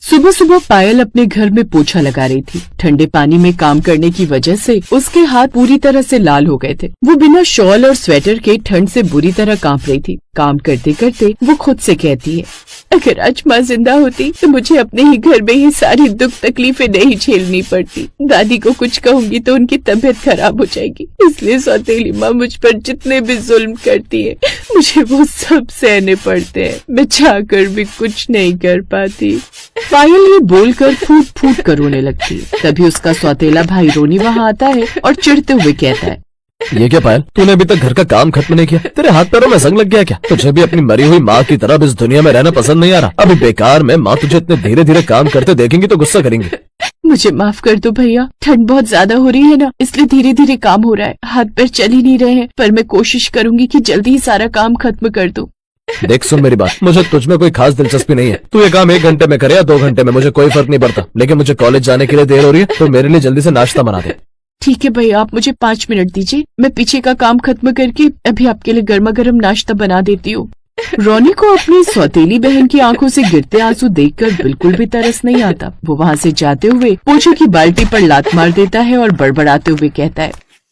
सुबह सुबह पायल अपने घर में पोछा लगा रही थी। ठंडे पानी में काम करने की वजह से उसके हाथ पूरी तरह से लाल हो गए थे। वो बिना शॉल और स्वेटर के ठंड से बुरी तरह कांप रही थी। काम करते करते वो खुद से कहती है, अगर आज माँ जिंदा होती तो मुझे अपने ही घर में ही सारी दुख तकलीफें नहीं झेलनी पड़ती। दादी को कुछ कहूंगी तो उनकी तबीयत खराब हो जाएगी, इसलिए सौतेली माँ मुझ पर जितने भी जुल्म करती है मुझे वो सब सहने पड़ते हैं। मैं चाहकर भी कुछ नहीं कर पाती। पायल ये बोलकर फूट फूट कर रोने लगती है। तभी उसका सौतेला भाई रोनी वहाँ आता है और चिढ़ते हुए कहता है, ये क्या पायल, तूने अभी तक घर का काम खत्म नहीं किया? तेरे हाथ पैरों में जंग लग गया क्या? तुझे भी अपनी मरी हुई माँ की तरह इस दुनिया में रहना पसंद नहीं आ रहा? अभी बेकार में माँ तुझे इतने धीरे धीरे काम करते देखेंगी तो गुस्सा करेंगी। मुझे माफ कर दो भैया, ठंड बहुत ज्यादा हो रही है ना, इसलिए धीरे धीरे काम हो रहा है। हाथ पैर चल ही नहीं रहे हैं, पर मैं कोशिश करूंगी कि जल्दी ही सारा काम खत्म कर दूं। देख सुन मेरी बात, मुझे तुझ में कोई खास दिलचस्पी नहीं है। तू ये काम 1 घंटे में करे या 2 घंटे में, मुझे कोई फर्क नहीं पड़ता। लेकिन मुझे कॉलेज जाने के लिए देर हो रही है, तो मेरे लिए जल्दी से नाश्ता बना दे। ठीक है भैया, आप मुझे 5 मिनट दीजिए, मैं पीछे का काम खत्म करके अभी आपके लिए गर्मा गर्म नाश्ता बना देती हूँ। रोनी को अपनी सौतेली बहन की आंखों से गिरते आंसू देखकर बिल्कुल भी तरस नहीं आता। वो वहाँ से जाते हुए पोछे की बाल्टी पर लात मार देता है और बड़बड़ाते हुए कहता है,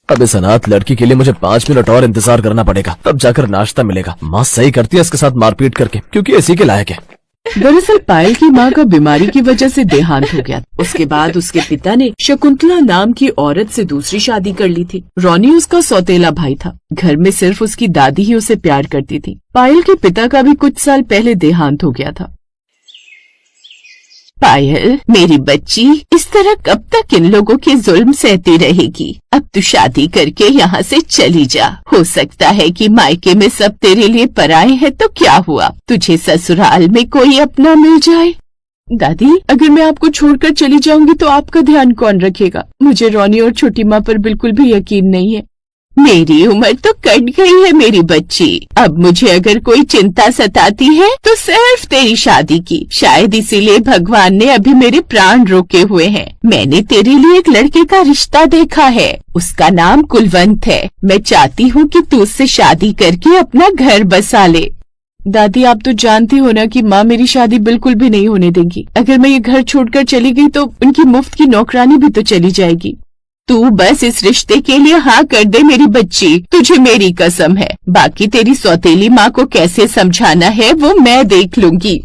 अब इस अनाथ लड़की के लिए मुझे 5 मिनट और इंतजार करना पड़ेगा, तब जाकर नाश्ता मिलेगा। माँ सही करती है इसके साथ मारपीट करके, क्योंकि इसी के लायक है। दरअसल पायल की माँ का बीमारी की वजह से देहांत हो गया। उसके बाद उसके पिता ने शकुंतला नाम की औरत से दूसरी शादी कर ली थी। रोनी उसका सौतेला भाई था। घर में सिर्फ उसकी दादी ही उसे प्यार करती थी। पायल के पिता का भी कुछ साल पहले देहांत हो गया था। पायल मेरी बच्ची, इस तरह कब तक इन लोगों के जुल्म सहती रहेगी? अब तू शादी करके यहाँ से चली जा। हो सकता है कि मायके में सब तेरे लिए पराए हैं तो क्या हुआ, तुझे ससुराल में कोई अपना मिल जाए। दादी, अगर मैं आपको छोड़कर चली जाऊंगी तो आपका ध्यान कौन रखेगा? मुझे रोनी और छोटी माँ पर बिल्कुल भी यकीन नहीं है। मेरी उम्र तो कट गई है मेरी बच्ची। अब मुझे अगर कोई चिंता सताती है तो सिर्फ तेरी शादी की। शायद इसीलिए भगवान ने अभी मेरे प्राण रोके हुए हैं। मैंने तेरे लिए एक लड़के का रिश्ता देखा है, उसका नाम कुलवंत है। मैं चाहती हूँ कि तू उससे शादी करके अपना घर बसा ले। दादी, आप तो जानती हो ना कि माँ मेरी शादी बिल्कुल भी नहीं होने देंगी। अगर मैं ये घर छोड़कर चली गई तो उनकी मुफ्त की नौकरानी भी तो चली जाएगी। तू बस इस रिश्ते के लिए हाँ कर दे मेरी बच्ची, तुझे मेरी कसम है। बाकी तेरी सौतेली माँ को कैसे समझाना है वो मैं देख लूंगी।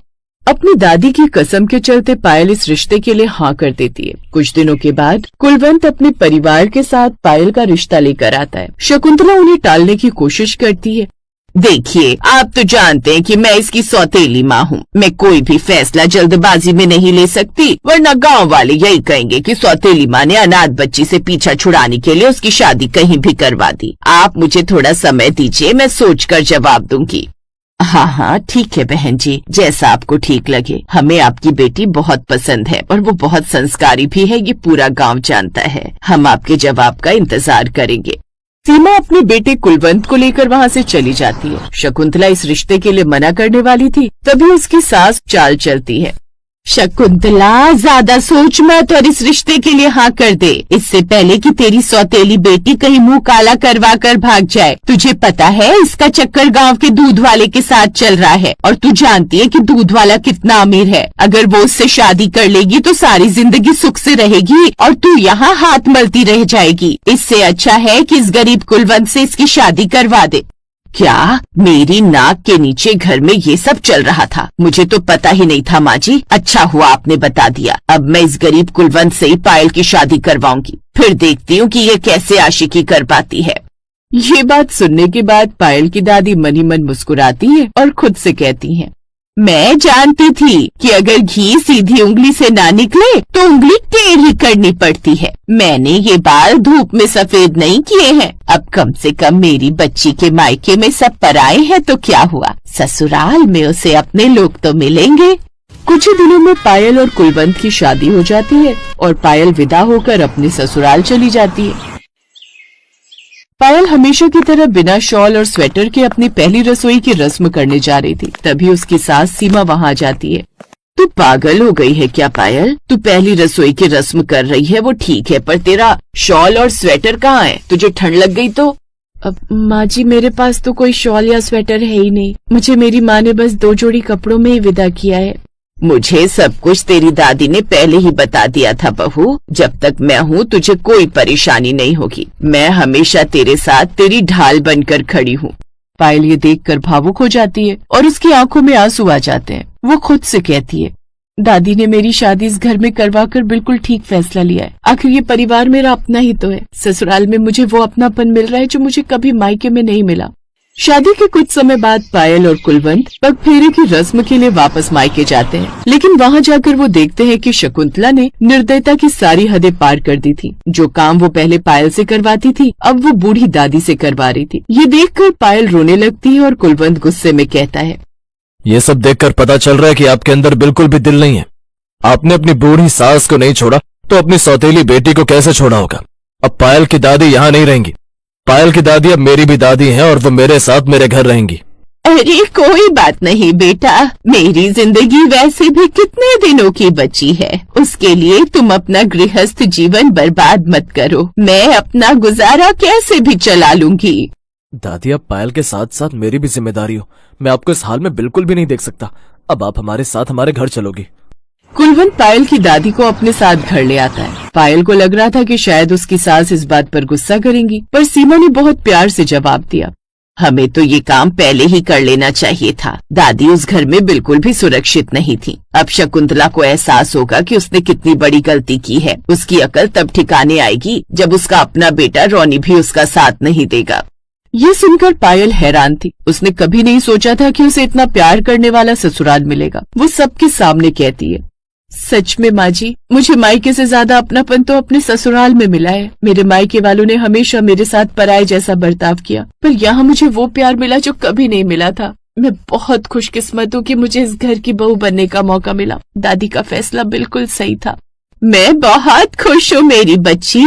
अपनी दादी की कसम के चलते पायल इस रिश्ते के लिए हाँ कर देती है। कुछ दिनों के बाद कुलवंत अपने परिवार के साथ पायल का रिश्ता लेकर आता है। शकुंतला उन्हें टालने की कोशिश करती है। देखिए, आप तो जानते हैं कि मैं इसकी सौतेली माँ हूँ। मैं कोई भी फैसला जल्दबाजी में नहीं ले सकती, वरना गांव वाले यही कहेंगे कि सौतेली माँ ने अनाथ बच्ची से पीछा छुड़ाने के लिए उसकी शादी कहीं भी करवा दी। आप मुझे थोड़ा समय दीजिए, मैं सोचकर जवाब दूंगी। हाँ हाँ ठीक है बहन जी, जैसा आपको ठीक लगे। हमें आपकी बेटी बहुत पसंद है और वो बहुत संस्कारी भी है, ये पूरा गाँव जानता है। हम आपके जवाब का इंतजार करेंगे। सीमा अपने बेटे कुलवंत को लेकर वहाँ से चली जाती है। शकुंतला इस रिश्ते के लिए मना करने वाली थी, तभी उसकी सास चाल चलती है। शकुंतला, ज्यादा सोच मत और इस रिश्ते के लिए हाँ कर दे, इससे पहले कि तेरी सौतेली बेटी कहीं मुंह काला करवा कर भाग जाए। तुझे पता है इसका चक्कर गांव के दूध वाले के साथ चल रहा है और तू जानती है कि दूध वाला कितना अमीर है। अगर वो उससे शादी कर लेगी तो सारी जिंदगी सुख से रहेगी और तू यहाँ हाथ मलती रह जाएगी। इससे अच्छा है कि इस गरीब कुलवंत से इसकी शादी करवा दे। क्या मेरी नाक के नीचे घर में ये सब चल रहा था? मुझे तो पता ही नहीं था माँ जी, अच्छा हुआ आपने बता दिया। अब मैं इस गरीब कुलवंत से ही पायल की शादी करवाऊंगी, फिर देखती हूँ कि ये कैसे आशिकी कर पाती है। ये बात सुनने के बाद पायल की दादी मन ही मन मुस्कुराती है और खुद से कहती है, मैं जानती थी कि अगर घी सीधी उंगली से ना निकले तो उंगली टेढ़ी करनी पड़ती है। मैंने ये बाल धूप में सफेद नहीं किए हैं। अब कम से कम मेरी बच्ची के मायके में सब पराए हैं तो क्या हुआ, ससुराल में उसे अपने लोग तो मिलेंगे। कुछ ही दिनों में पायल और कुलवंत की शादी हो जाती है और पायल विदा होकर अपने ससुराल चली जाती है। पायल हमेशा की तरह बिना शॉल और स्वेटर के अपनी पहली रसोई की रस्म करने जा रही थी। तभी उसकी सास सीमा वहाँ आ जाती है। तू पागल हो गई है क्या पायल? तू पहली रसोई की रस्म कर रही है वो ठीक है, पर तेरा शॉल और स्वेटर कहाँ है? तुझे ठंड लग गई तो? अब माँ जी, मेरे पास तो कोई शॉल या स्वेटर है ही नहीं। मुझे मेरी माँ ने बस 2 जोड़ी कपड़ों में ही विदा किया है। मुझे सब कुछ तेरी दादी ने पहले ही बता दिया था बहू। जब तक मैं हूँ तुझे कोई परेशानी नहीं होगी। मैं हमेशा तेरे साथ तेरी ढाल बनकर खड़ी हूँ। पायल ये देखकर भावुक हो जाती है और उसकी आंखों में आंसू आ जाते हैं। वो खुद से कहती है, दादी ने मेरी शादी इस घर में करवाकर बिल्कुल ठीक फैसला लिया है। आखिर ये परिवार मेरा अपना ही तो है। ससुराल में मुझे वो अपनापन मिल रहा है जो मुझे कभी मायके में नहीं मिला। शादी के कुछ समय बाद पायल और कुलवंत पग फेरे की रस्म के लिए वापस मायके जाते हैं, लेकिन वहाँ जाकर वो देखते हैं कि शकुंतला ने निर्दयता की सारी हदें पार कर दी थी। जो काम वो पहले पायल से करवाती थी अब वो बूढ़ी दादी से करवा रही थी। ये देखकर पायल रोने लगती है और कुलवंत गुस्से में कहता है, ये सब देखकर पता चल रहा है कि आपके अंदर बिल्कुल भी दिल नहीं है। आपने अपनी बूढ़ी सास को नहीं छोड़ा तो अपनी सौतेली बेटी को कैसे छोड़ा होगा। अब पायल की दादी यहाँ नहीं रहेंगी। पायल की दादी अब मेरी भी दादी है और वो मेरे साथ मेरे घर रहेंगी। अरे कोई बात नहीं बेटा, मेरी जिंदगी वैसे भी कितने दिनों की बची है। उसके लिए तुम अपना गृहस्थ जीवन बर्बाद मत करो। मैं अपना गुजारा कैसे भी चला लूंगी। दादी अब पायल के साथ साथ मेरी भी जिम्मेदारी हो। मैं आपको इस हाल में बिल्कुल भी नहीं देख सकता। अब आप हमारे साथ हमारे घर चलोगी। कुलवंत पायल की दादी को अपने साथ घर ले आता है। पायल को लग रहा था कि शायद उसकी सास इस बात पर गुस्सा करेंगी, पर सीमा ने बहुत प्यार से जवाब दिया, हमें तो ये काम पहले ही कर लेना चाहिए था। दादी उस घर में बिल्कुल भी सुरक्षित नहीं थी। अब शकुंतला को एहसास होगा कि उसने कितनी बड़ी गलती की है। उसकी अकल तब ठिकाने आएगी जब उसका अपना बेटा रोनी भी उसका साथ नहीं देगा। ये सुनकर पायल हैरान थी। उसने कभी नहीं सोचा था कि उसे इतना प्यार करने वाला ससुराल मिलेगा। वो सबके सामने कहती है, सच में माँ जी, मुझे मायके से ज्यादा अपनापन तो अपने ससुराल में मिला है। मेरे मायके वालों ने हमेशा मेरे साथ पराये जैसा बर्ताव किया, पर यहाँ मुझे वो प्यार मिला जो कभी नहीं मिला था। मैं बहुत खुशकिस्मत हूँ कि मुझे इस घर की बहू बनने का मौका मिला। दादी का फैसला बिल्कुल सही था। मैं बहुत खुश हूँ मेरी बच्ची।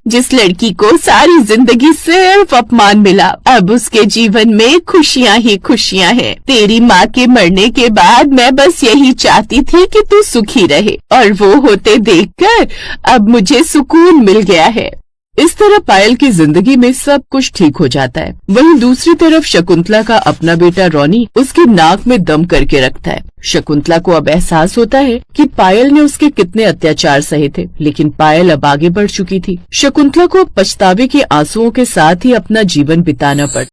जिस लड़की को सारी जिंदगी सिर्फ अपमान मिला, अब उसके जीवन में खुशियाँ ही खुशियाँ हैं। तेरी माँ के मरने के बाद मैं बस यही चाहती थी कि तू सुखी रहे, और वो होते देखकर अब मुझे सुकून मिल गया है। इस तरह पायल की जिंदगी में सब कुछ ठीक हो जाता है। वहीं दूसरी तरफ शकुंतला का अपना बेटा रोनी उसकी नाक में दम करके रखता है। शकुंतला को अब एहसास होता है कि पायल ने उसके कितने अत्याचार सहे थे, लेकिन पायल अब आगे बढ़ चुकी थी। शकुंतला को अब पछतावे के आंसुओं के साथ ही अपना जीवन बिताना पड़ता।